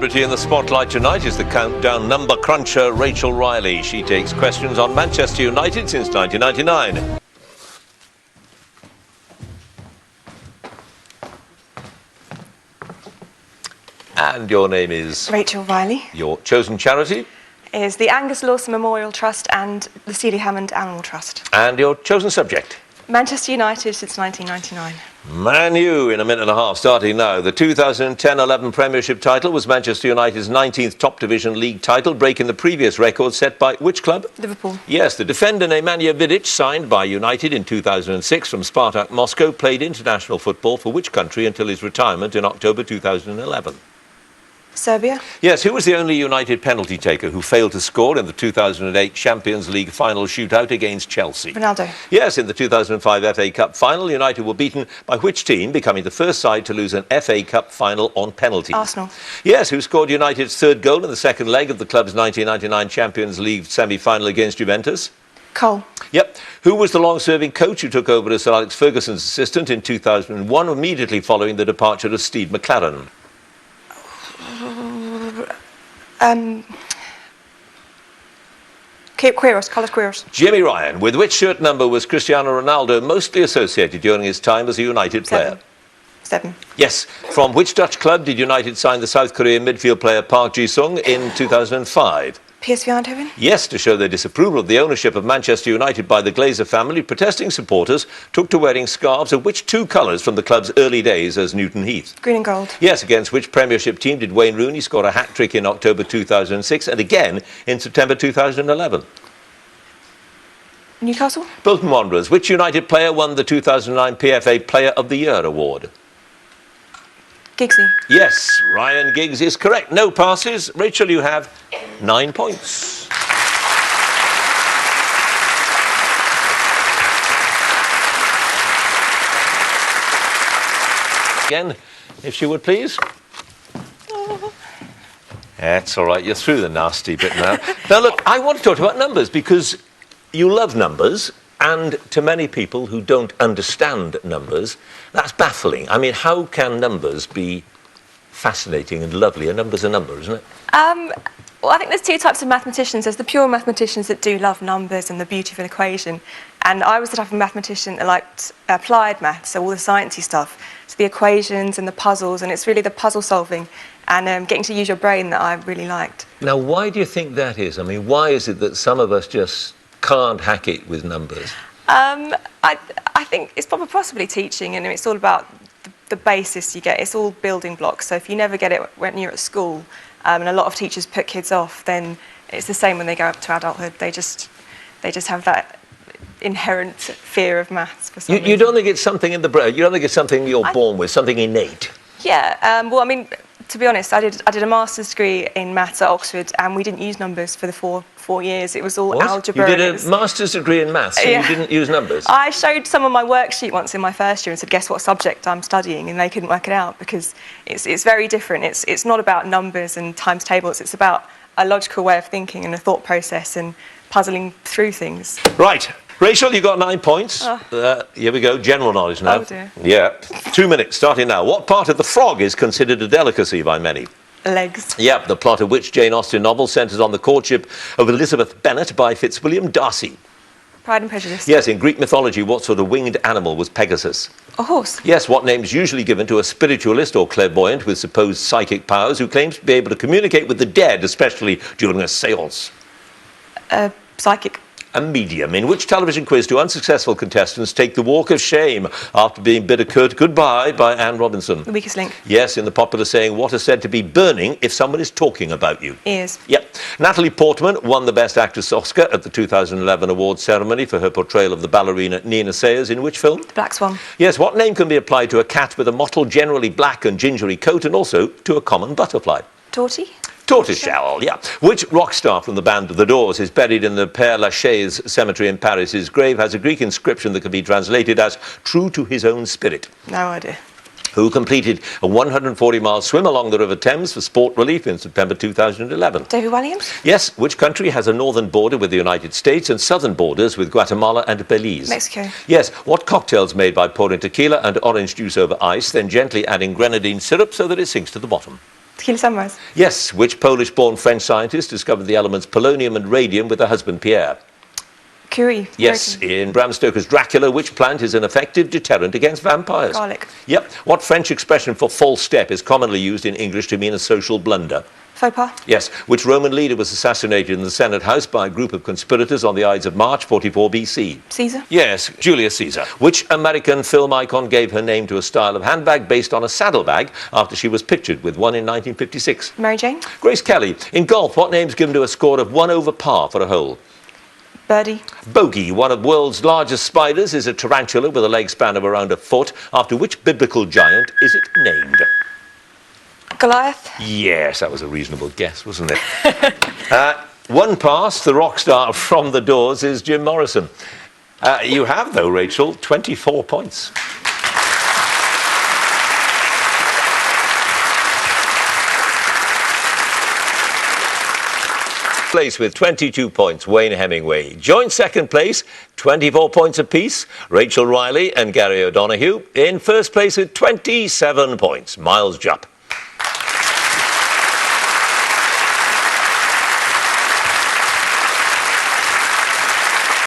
celebrity in the spotlight tonight is the countdown number cruncher Rachel Riley. She takes questions on Manchester United since 1999. And your name is? Rachel Riley. Your chosen charity? Is the Angus Lawson Memorial Trust and the Celia Hammond Animal Trust. And your chosen subject? Manchester United since 1999. Man U in a minute and a half, starting now. The 2010-11 Premiership title was Manchester United's 19th top division league title, breaking the previous record set by which club? Liverpool. Yes, the defender Nemanja Vidic, signed by United in 2006 from Spartak Moscow, played international football for which country until his retirement in October 2011? Serbia. Yes, who was the only United penalty taker who failed to score in the 2008 Champions League final shootout against Chelsea? Ronaldo. Yes, in the 2005 FA Cup final, United were beaten by which team, becoming the first side to lose an FA Cup final on penalties? Arsenal. Yes, who scored United's third goal in the second leg of the club's 1999 Champions League semi-final against Juventus? Cole. Yep. Who was the long-serving coach who took over as Sir Alex Ferguson's assistant in 2001, immediately following the departure of Steve McClaren? Carlos Queiroz. Jimmy Ryan. With which shirt number was Cristiano Ronaldo mostly associated during his time as a United player? 7. Yes. From which Dutch club did United sign the South Korean midfield player Park Ji-sung in 2005? PSV Eindhoven. Yes, to show their disapproval of the ownership of Manchester United by the Glazer family, protesting supporters took to wearing scarves of which two colours from the club's early days as Newton Heath? Green and gold. Yes, against which Premiership team did Wayne Rooney score a hat-trick in October 2006 and again in September 2011? Newcastle. Bolton Wanderers. Which United player won the 2009 PFA Player of the Year award? Giggsy. Yes, Ryan Giggs is correct. No passes. Rachel, you have 9 points. Again, if you would please. That's all right. You're through the nasty bit now. Now, look, I want to talk about numbers because you love numbers. And to many people who don't understand numbers, that's baffling. I mean, how can numbers be fascinating and lovely? A number's a number, isn't it? Well, I think there's two types of mathematicians. There's the pure mathematicians that do love numbers and the beauty of an equation. And I was the type of mathematician that liked applied maths, so all the sciencey stuff. So the equations and the puzzles, and it's really the puzzle solving and getting to use your brain that I really liked. Now, why do you think that is? I mean, why is it that some of us just can't hack it with numbers? I think it's probably possibly teaching, and it's all about the basis you get. It's all building blocks. So if you never get it when you're at school, and a lot of teachers put kids off, then it's the same when they go up to adulthood. They just have that inherent fear of maths for some reason. You don't think it's something in the brain? You don't think it's something you're born with, something innate? Yeah. Well, I mean, to be honest, I did a master's degree in maths at Oxford, and we didn't use numbers for the four years. It was all algebra. You did a master's degree in maths, and you didn't use numbers? I showed someone my worksheet once in my first year and said, guess what subject I'm studying, and they couldn't work it out because it's very different. It's not about numbers and times tables. It's about a logical way of thinking and a thought process and puzzling through things. Right. Rachel, you got 9 points. Here we go, general knowledge now. Oh dear. Yeah. 2 minutes, starting now. What part of the frog is considered a delicacy by many? Legs. Yep, the plot of which Jane Austen novel centres on the courtship of Elizabeth Bennet by Fitzwilliam Darcy? Pride and Prejudice. Yes, in Greek mythology, what sort of winged animal was Pegasus? A horse. Yes, what name is usually given to a spiritualist or clairvoyant with supposed psychic powers who claims to be able to communicate with the dead, especially during a séance? Psychic. A medium. In which television quiz do unsuccessful contestants take the walk of shame after being bid a curt goodbye by Anne Robinson? The Weakest Link. Yes, in the popular saying, what is said to be burning if someone is talking about you? Ears. Yep. Natalie Portman won the Best Actress Oscar at the 2011 awards ceremony for her portrayal of the ballerina Nina Sayers in which film? The Black Swan. Yes, what name can be applied to a cat with a mottled, generally black and gingery coat, and also to a common butterfly? Tortie. Tortoiseshell, yeah. Which rock star from the band The Doors is buried in the Père Lachaise cemetery in Paris? His grave has a Greek inscription that can be translated as true to his own spirit. No idea. Who completed a 140-mile swim along the River Thames for sport relief in September 2011? David Williams. Yes. Which country has a northern border with the United States and southern borders with Guatemala and Belize? Mexico. Yes. What cocktail's made by pouring tequila and orange juice over ice, then gently adding grenadine syrup so that it sinks to the bottom? Tequila Sunrise. Yes, which Polish-born French scientist discovered the elements polonium and radium with her husband Pierre? Curie. Yes, Very in Bram Stoker's Dracula, which plant is an effective deterrent against vampires? Garlic. Yep. What French expression for false step is commonly used in English to mean a social blunder? Faux pas. Yes. Which Roman leader was assassinated in the Senate House by a group of conspirators on the Ides of March 44 BC? Caesar. Yes, Julius Caesar. Which American film icon gave her name to a style of handbag based on a saddlebag after she was pictured with one in 1956? Mary Jane. Grace Kelly. In golf, what name's given to a score of 1 over par for a hole? Birdie. Bogey, one of the world's largest spiders, is a tarantula with a leg span of around a foot. After which biblical giant is it named? Goliath. Yes, that was a reasonable guess, wasn't it? One pass, the rock star from the Doors is Jim Morrison. You have, though, Rachel, 24 points. Place with 22 points, Wayne Hemingway. Joint second place, 24 points apiece, Rachel Riley and Gary O'Donoghue. In first place with 27 points, Miles Jupp.